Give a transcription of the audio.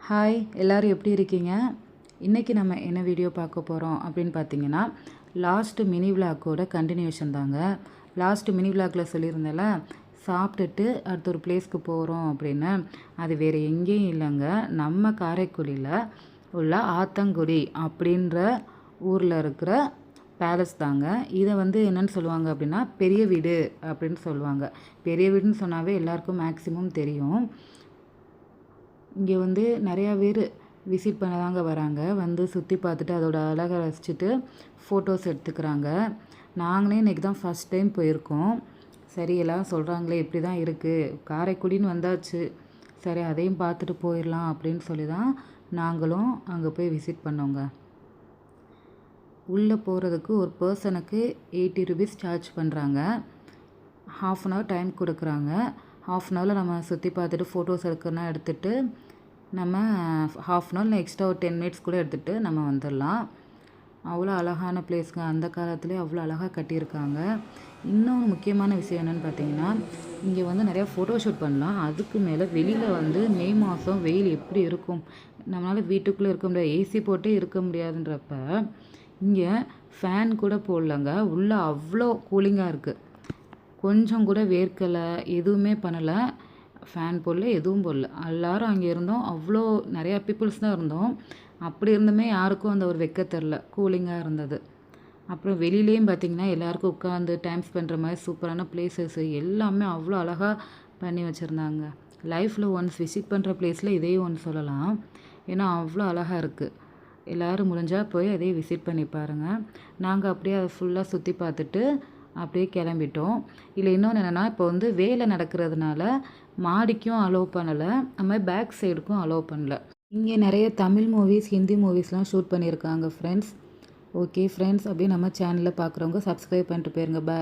Hi எல்லோரும் எப்படி இருக்கீங்க? இன்றைக்கி நம்ம என்ன வீடியோ பார்க்க போகிறோம் அப்படின்னு பார்த்தீங்கன்னா, லாஸ்ட்டு மினி விளாக்கோட கண்டினியூஷன் தாங்க. லாஸ்ட்டு மினி விளாகில் சொல்லியிருந்தேன்ல, சாப்பிட்டுட்டு அடுத்த ஒரு பிளேஸ்க்கு போகிறோம் அப்படின்னு. அது வேறு எங்கேயும் இல்லைங்க, நம்ம காரைக்குடியில் உள்ள ஆத்தங்குடி அப்படின்ற ஊரில் இருக்கிற பேலஸ் தாங்க. இதை என்னென்னு சொல்லுவாங்க அப்படின்னா, பெரிய வீடு அப்படின்னு சொல்லுவாங்க. பெரிய வீடுன்னு சொன்னாவே எல்லாருக்கும் மேக்ஸிமம் தெரியும். இங்கே நிறையா பேர் விசிட் பண்ண தாங்க வராங்க. சுற்றி பார்த்துட்டு அதோட அழகை ரசிச்சுட்டு ஃபோட்டோஸ் எடுத்துக்கிறாங்க. நாங்களே இன்றைக்கி தான் ஃபஸ்ட் டைம் போயிருக்கோம். சரி எல்லாம் சொல்கிறாங்களே இப்படி தான் இருக்குது, காரைக்குடின்னு வந்தாச்சு, சரி அதையும் பார்த்துட்டு போயிடலாம் அப்படின்னு சொல்லி தான் நாங்களும் அங்கே போய் விசிட் பண்ணோங்க. உள்ளே போகிறதுக்கு ஒரு பர்சனுக்கு 80 ருபீஸ் சார்ஜ் பண்ணுறாங்க. ½ அன் ஹவர் டைம் கொடுக்குறாங்க. ½ அன் ஹவரில் நம்ம சுற்றி பார்த்துட்டு ஃபோட்டோஸ் எடுக்கிறனா எடுத்துகிட்டு நம்ம ½ அன் ஹவர் எக்ஸ்ட்ரா ஒரு 10 மினிட்ஸ் கூட எடுத்துகிட்டு நம்ம வந்துடலாம். அவ்வளோ அழகான பிளேஸ்ங்க. அந்த காலத்துலேயே அவ்வளோ அழகாக கட்டியிருக்காங்க. இன்னொன்று முக்கியமான விஷயம் என்னென்னு பார்த்தீங்கன்னா, இங்கே நிறையா ஃபோட்டோ ஷூட் பண்ணலாம். அதுக்கு மேலே வெளியில் மே மாதம் வெயில் எப்படி இருக்கும், நம்மளால் வீட்டுக்குள்ளே இருக்க முடியாது, ஏசி போட்டே இருக்க முடியாதுன்றப்ப இங்கே ஃபேன் கூட போடலங்க. உள்ளே அவ்வளோ கூலிங்காக இருக்குது. கொஞ்சம் கூட வேர்க்கலை, எதுவுமே பண்ணலை. ஃபேன் போடல, எதுவும் போடல. எல்லோரும் அங்கே இருந்தோம். அவ்வளோ நிறையா பீப்புள்ஸ் தான் இருந்தோம். அப்படி இருந்துமே யாருக்கும் அந்த ஒரு வெக்க தெரில, கூலிங்காக இருந்தது. அப்புறம் வெளியிலேயும் பார்த்திங்கன்னா எல்லாருக்கும் உட்காந்து டைம் ஸ்பெண்ட் பண்ணுற மாதிரி சூப்பரான பிளேசஸ் எல்லாமே அவ்வளோ அழகாக பண்ணி வச்சுருந்தாங்க. லைஃப்பில் ஒன்ஸ் விசிட் பண்ணுற பிளேஸில் இதையும் ஒன்று சொல்லலாம். ஏன்னா அவ்வளோ அழகாக இருக்குது. எல்லோரும் முடிஞ்சால் போய் அதையே விசிட் பண்ணி பாருங்கள். நாங்கள் அப்படியே அதை ஃபுல்லாக சுற்றி பார்த்துட்டு அப்படியே கிளம்பிட்டோம். இல்லை இன்னொன்று என்னென்னா, இப்போ வேலை நடக்கிறதுனால மாடிக்கும் அலோவ் பண்ணலை, அது மாதிரி பேக் சைடுக்கும் அலோவ் பண்ணல. இங்கே நிறைய தமிழ் மூவிஸ், ஹிந்தி மூவிஸ்லாம் ஷூட் பண்ணியிருக்காங்க ஃப்ரெண்ட்ஸ். ஓகே ஃப்ரெண்ட்ஸ், அப்படியே நம்ம சேனலில் பார்க்குறவங்க சப்ஸ்கிரைப் பண்ணிட்டு போயிருங்க. பாய்.